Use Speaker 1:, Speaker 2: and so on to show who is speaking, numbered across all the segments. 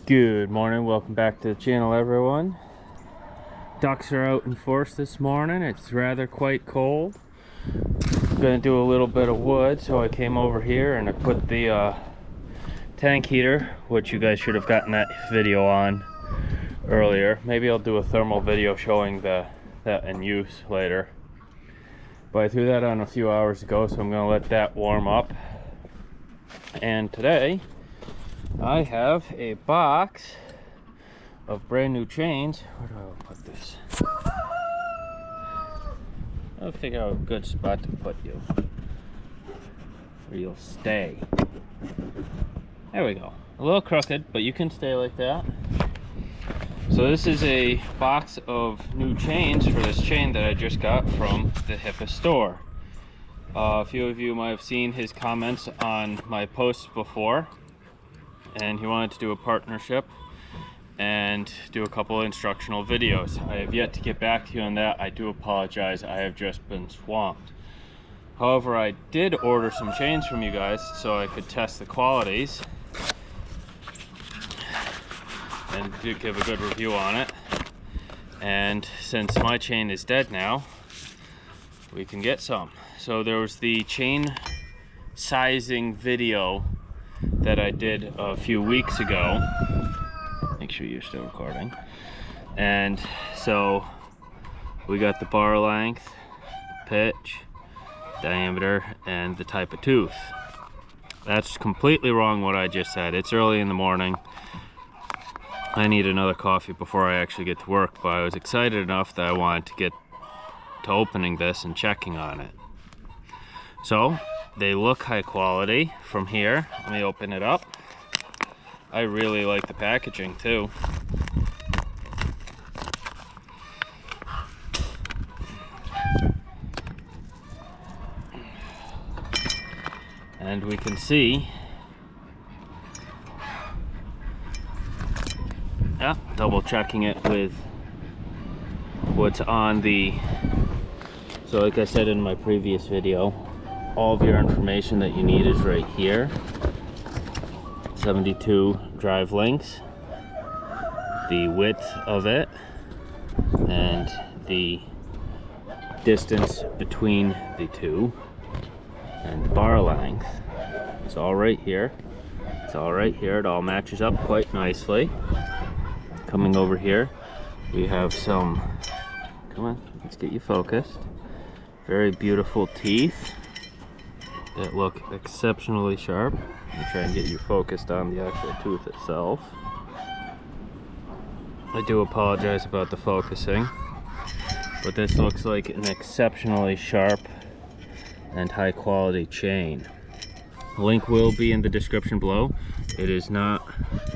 Speaker 1: Good morning, welcome back to the channel, everyone. Ducks are out in force this morning. It's rather quite cold. I'm gonna do a little bit of wood, so I came over here and I put the tank heater, which you guys should have gotten that video on earlier. Maybe I'll do a thermal video showing that in use later. But I threw that on a few hours ago, so I'm gonna let that warm up. And today I have a box of brand new chains. Where do I put this? I'll figure out a good spot to put you where you'll stay. There we go. A little crooked, but you can stay like that. So this is a box of new chains for this chain that I just got from the Hipa store. A few of you might have seen his comments on my posts before, and he wanted to do a partnership and do a couple of instructional videos. I have yet to get back to you on that. I do apologize, I have just been swamped. However, I did order some chains from you guys so I could test the qualities and give a good review on it. And since my chain is dead now, we can get some. So there was the chain sizing video that I did a few weeks ago. Make sure you're still recording. And so we got the bar length, pitch, diameter, and the type of tooth. That's completely wrong what I just said. It's early in the morning. I need another coffee before I actually get to work, but I was excited enough that I wanted to get to opening this and checking on it. So they look high quality from here. Let me open it up. I really like the packaging too. And we can see, double checking it with what's on the, so like I said in my previous video, all of your information that you need is right here. 72 drive lengths, the width of it, and the distance between the two, and the bar length. It's all right here. It's all right here. It all matches up quite nicely. Coming over here, we have some, come on, let's get you focused. Very beautiful teeth that look exceptionally sharp. Let me try and get you focused on the actual tooth itself. I do apologize about the focusing, but this looks like an exceptionally sharp and high quality chain. The link will be in the description below. It is not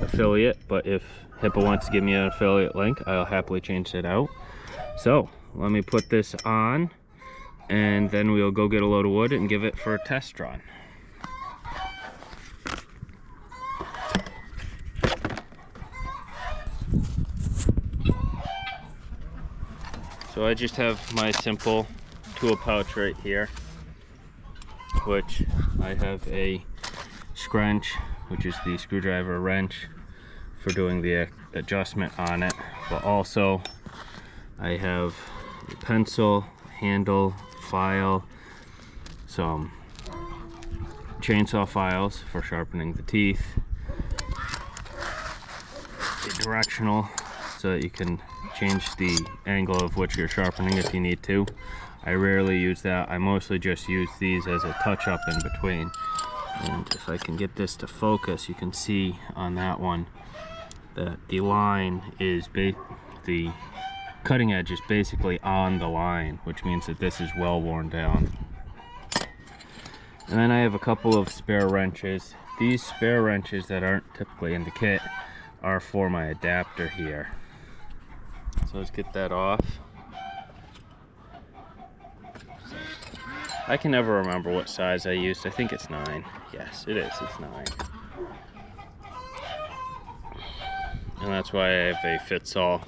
Speaker 1: affiliate, but if Hipa wants to give me an affiliate link, I'll happily change it out. So let me put this on, and then we'll go get a load of wood and give it for a test run. So I just have my simple tool pouch right here, which I have a scrunch, which is the screwdriver wrench for doing the adjustment on it, but also I have a pencil, handle, file, some chainsaw files for sharpening the teeth, a directional so that you can change the angle of which you're sharpening if you need to. I rarely use that. I mostly just use these as a touch-up in between. And if I can get this to focus, you can see on that one that the line is the cutting edge is basically on the line, which means that this is well worn down. And then I have a couple of spare wrenches. These spare wrenches that aren't typically in the kit are for my adapter here. So let's get that off. I can never remember what size I used. I think it's 9. Yes, it is. It's 9. And that's why I have a fits-all.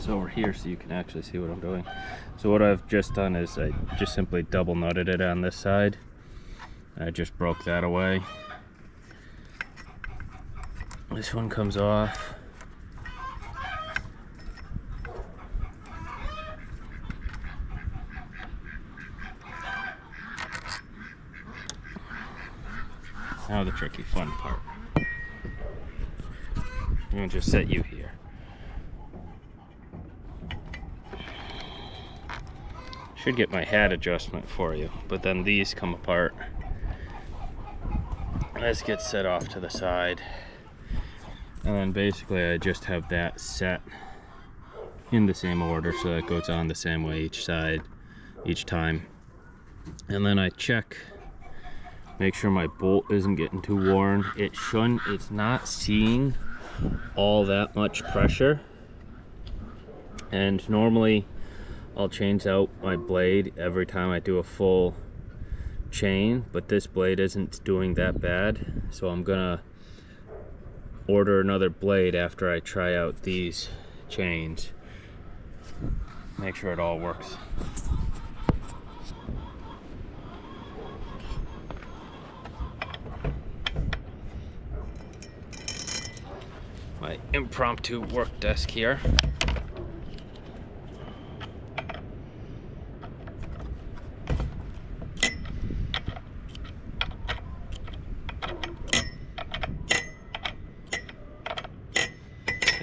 Speaker 1: this over here so you can actually see what I'm doing. So what I've just done is I just simply double nutted it on this side. I just broke that away. This one comes off. Now the tricky fun part. I'm gonna just set you here. Should get my hat adjustment for you, but then these come apart. This gets set off to the side. And then basically I just have that set in the same order so that it goes on the same way each side, each time. And then I check, make sure my bolt isn't getting too worn. It shouldn't, it's not seeing all that much pressure. And normally I'll change out my blade every time I do a full chain, but this blade isn't doing that bad. So I'm gonna order another blade after I try out these chains. Make sure it all works. My impromptu work desk here.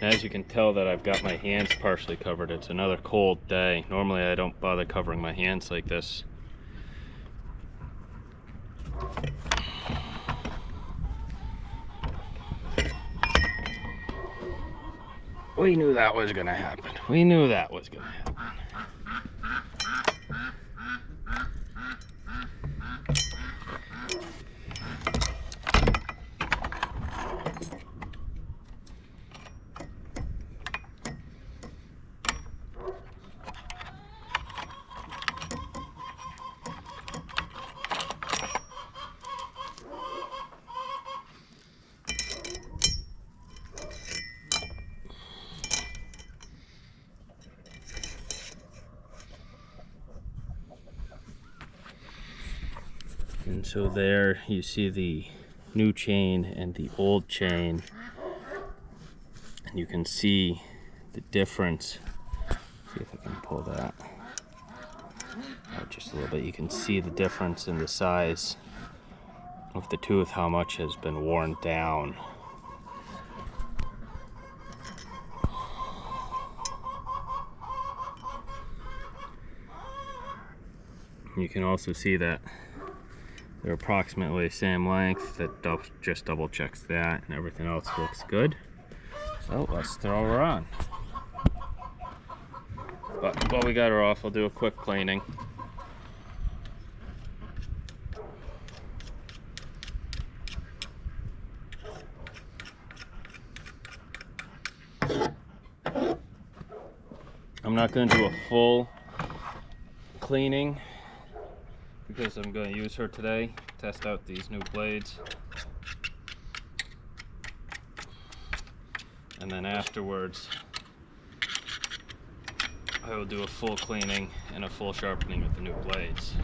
Speaker 1: And as you can tell that I've got my hands partially covered. It's another cold day. Normally I don't bother covering my hands like this. We knew that was gonna happen. We knew that was gonna happen. And so there you see the new chain and the old chain, and you can see the difference. See if I can pull that out just a little bit. You can see the difference in the size of the tooth, how much has been worn down. You can also see that they're approximately the same length. That just double checks that, and everything else looks good. So let's throw her on. But while we got her off, I'll do a quick cleaning. I'm not going to do a full cleaning because I'm going to use her today, test out these new blades. And then afterwards, I will do a full cleaning and a full sharpening with the new blades.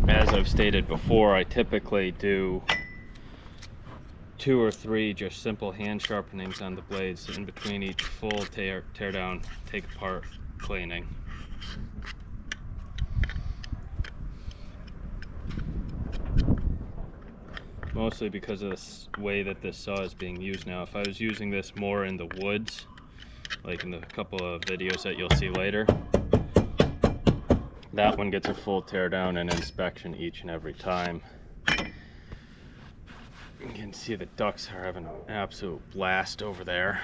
Speaker 1: As I've stated before, I typically do 2 or 3 just simple hand sharpenings on the blades in between each full tear down, take apart cleaning. Mostly because of the way that this saw is being used now. If I was using this more in the woods, like in the couple of videos that you'll see later, that one gets a full tear down and inspection each and every time. You can see the ducks are having an absolute blast over there.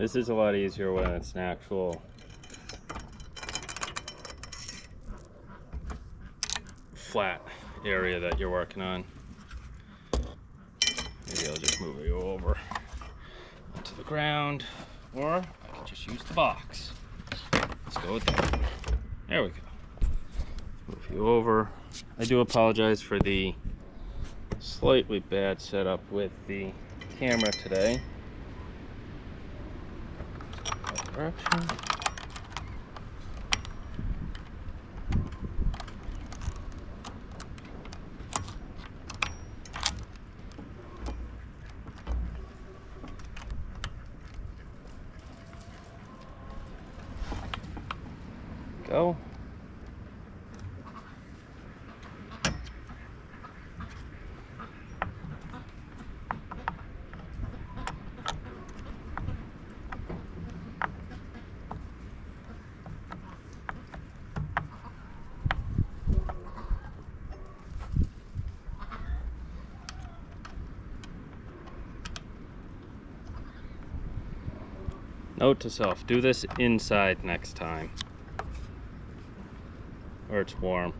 Speaker 1: This is a lot easier when it's an actual flat area that you're working on. Maybe I'll just move you over onto the ground, or I can just use the box. Let's go with that. There we go. Move you over. I do apologize for the slightly bad setup with the camera today. That direction. Go. Note to self, do this inside next time, where it's warm.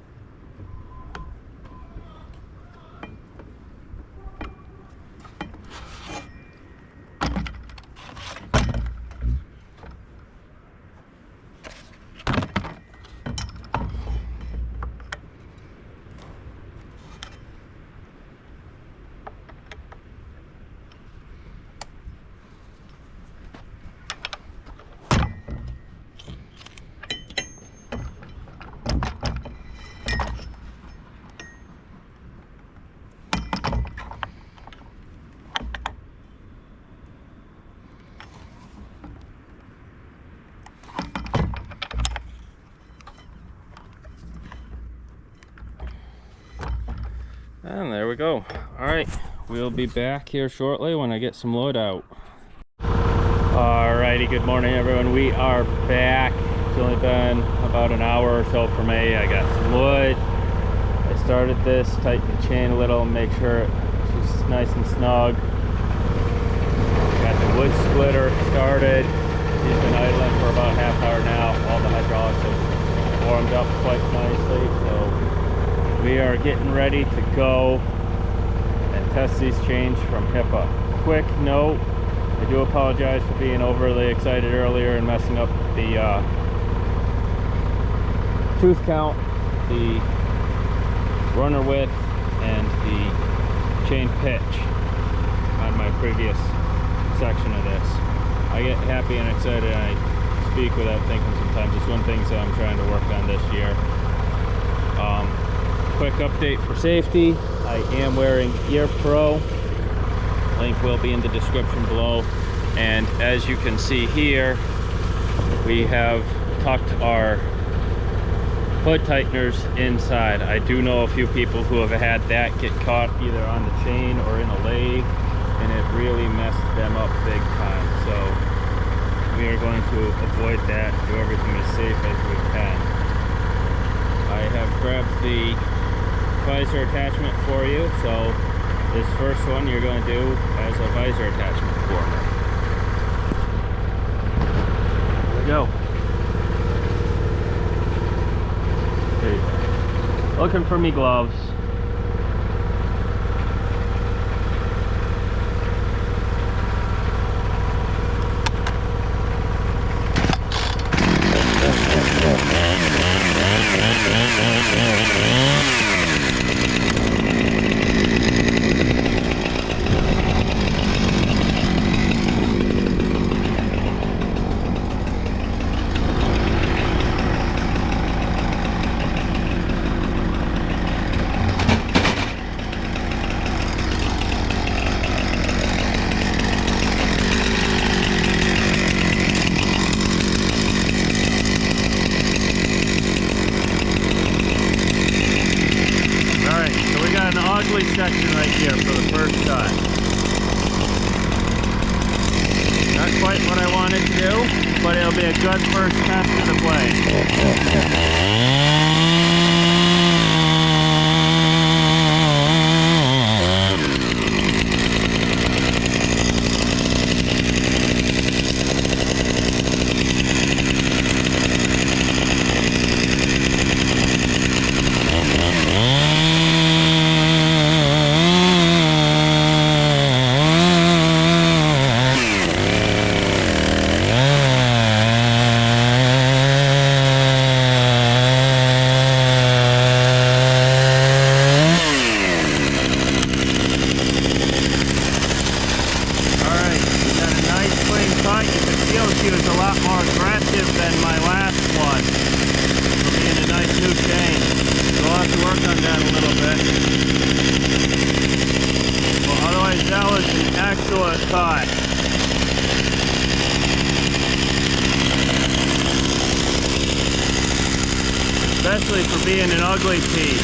Speaker 1: And there we go. Alright, we'll be back here shortly when I get some wood out. Alrighty, good morning everyone. We are back. It's only been about an hour or so for me. I got some wood. I started this, tighten the chain a little, make sure it's nice and snug. Got the wood splitter started. He's been idling for about a half hour now. All the hydraulics have warmed up quite nicely. So we are getting ready to go and test these chains from Hipa. Quick note, I do apologize for being overly excited earlier and messing up the tooth count, the runner width, and the chain pitch on my previous section of this. I get happy and excited and I speak without thinking sometimes. It's one thing that I'm trying to work on this year. Quick update for safety. I am wearing Ear Pro. Link will be in the description below. And as you can see here, we have tucked our hood tighteners inside. I do know a few people who have had that get caught either on the chain or in a lathe, and it really messed them up big time. So we are going to avoid that, do everything as safe as we can. I have grabbed the visor attachment for you, so this first one you're going to do as a visor attachment for me. There we go. There you go. Looking for me gloves. Section right here for the first time. Not quite what I wanted to do, but it'll be a good first test of the blade. she was a lot more aggressive than my last one for being a nice new chain. So I'll have to work on that a little bit. Well, otherwise that was an excellent cut. Especially for being an ugly piece.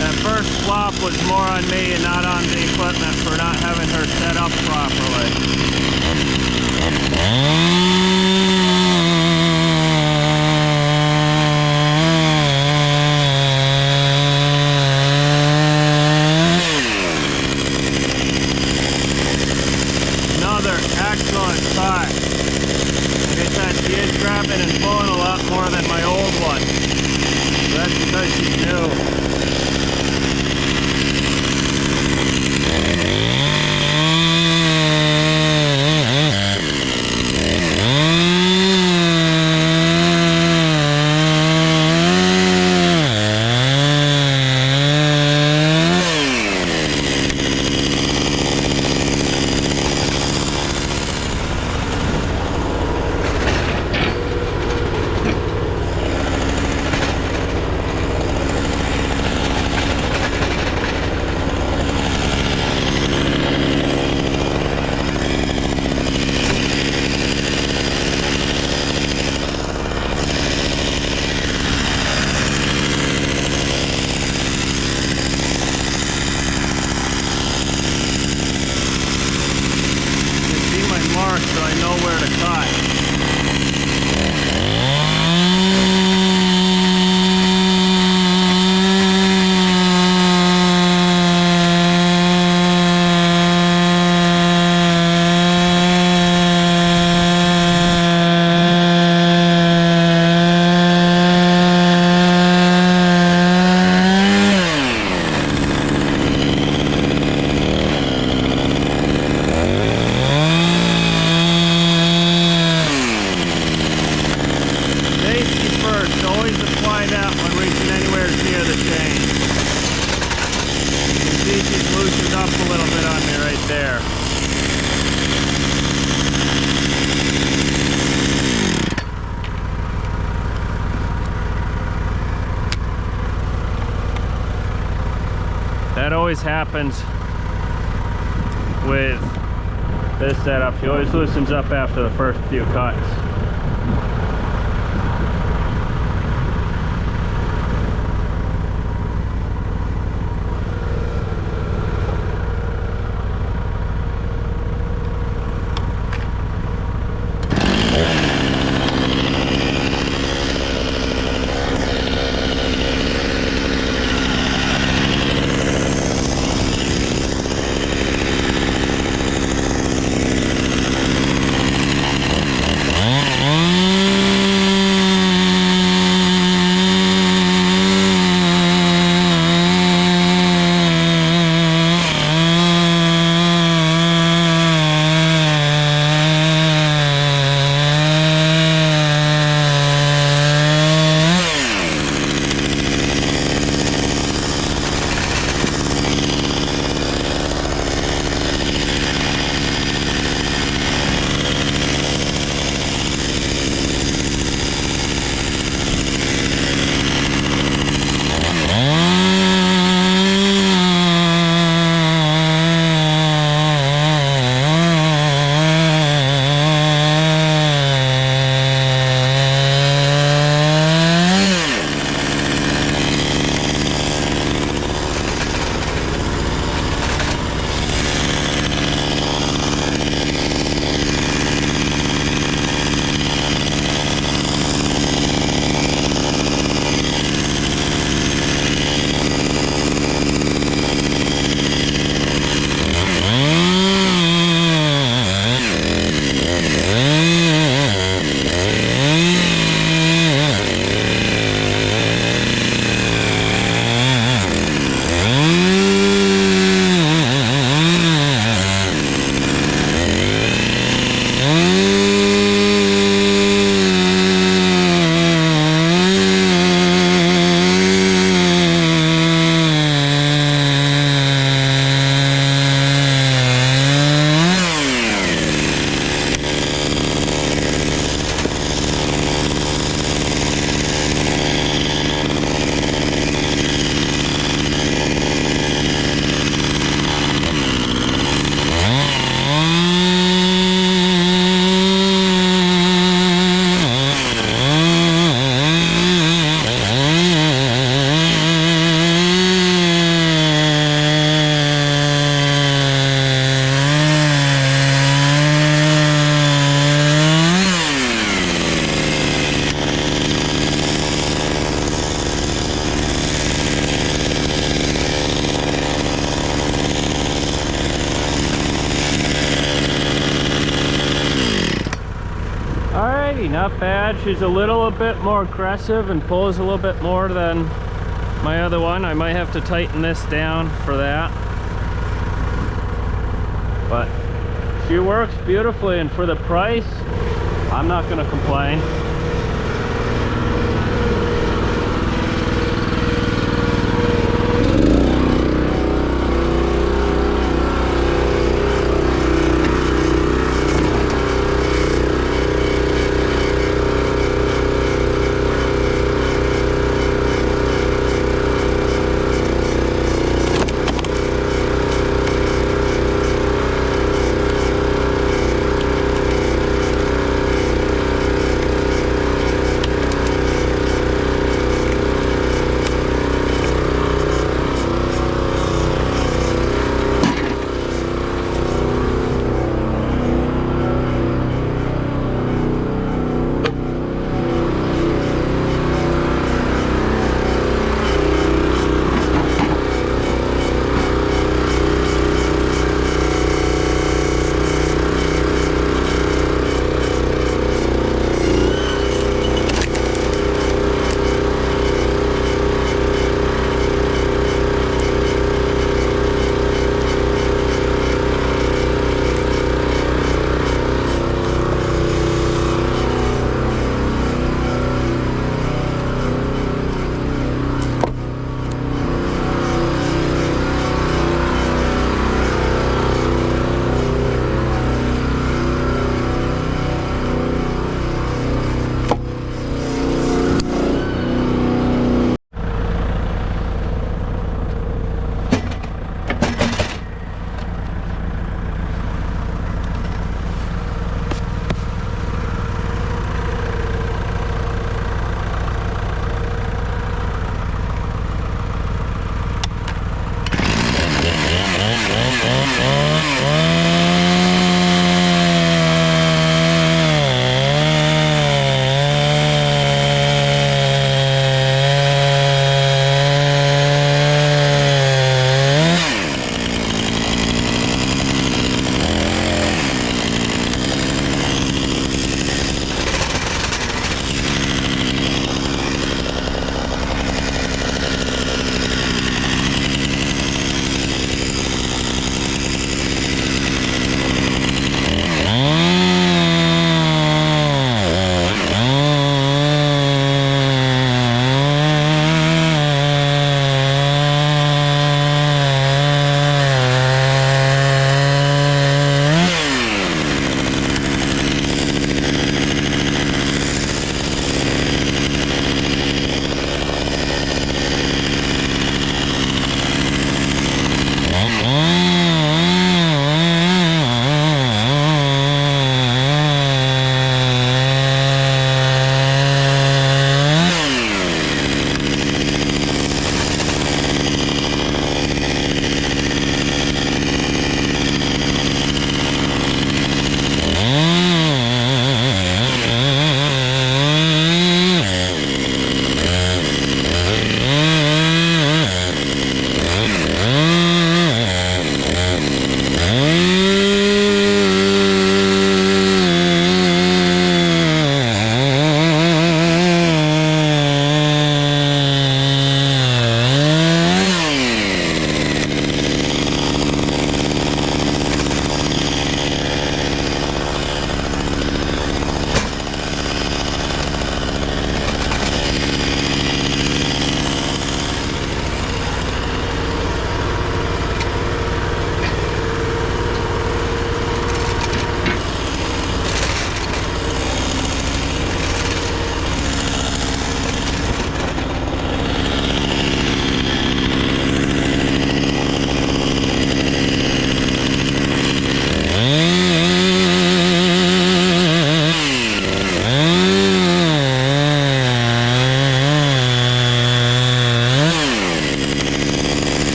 Speaker 1: That first flop was more on me and not on the equipment for not having her set up properly. Another excellent cut. Like I said, she is grabbing and pulling a lot more than my old one. So that's because she's new. So I know where to cut. Always apply that when reaching anywhere near the chain. You can see she's loosened up a little bit on me right there. That always happens with this setup. She always loosens up after the first few cuts. not bad. She's a little bit more aggressive and pulls a little bit more than my other one. I might have to tighten this down for that. But she works beautifully, and for the price, I'm not going to complain.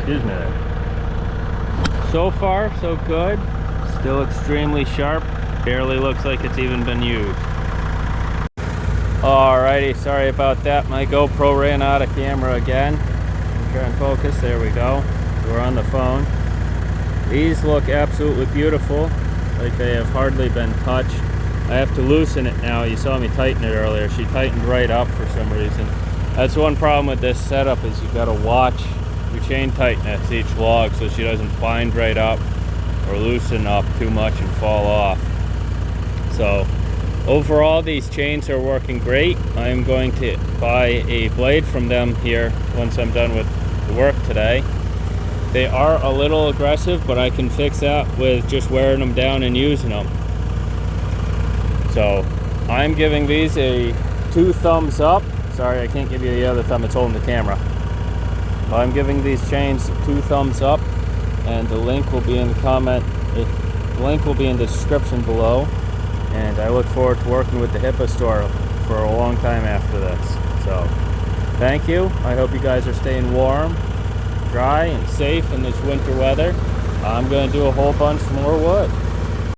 Speaker 1: Excuse me there. So far, so good. Still extremely sharp. Barely looks like it's even been used. Alrighty, sorry about that. My GoPro ran out of camera again. Try and focus. There we go. We're on the phone. These look absolutely beautiful, like they have hardly been touched. I have to loosen it now. You saw me tighten it earlier. She tightened right up for some reason. That's one problem with this setup, is you got to watch your chain tightness each log so she doesn't bind right up or loosen up too much and fall off. So overall, these chains are working great. I'm going to buy a blade from them here once I'm done with the work today. They are a little aggressive, but I can fix that with just wearing them down and using them. So I'm giving these a 2 thumbs up. Sorry, I can't give you the other thumb, it's holding the camera. But I'm giving these chains 2 thumbs up, and the link will be in the the link will be in the description below. And I look forward to working with the Hipa store for a long time after this. So thank you. I hope you guys are staying warm, dry, and safe in this winter weather. I'm going to do a whole bunch more wood.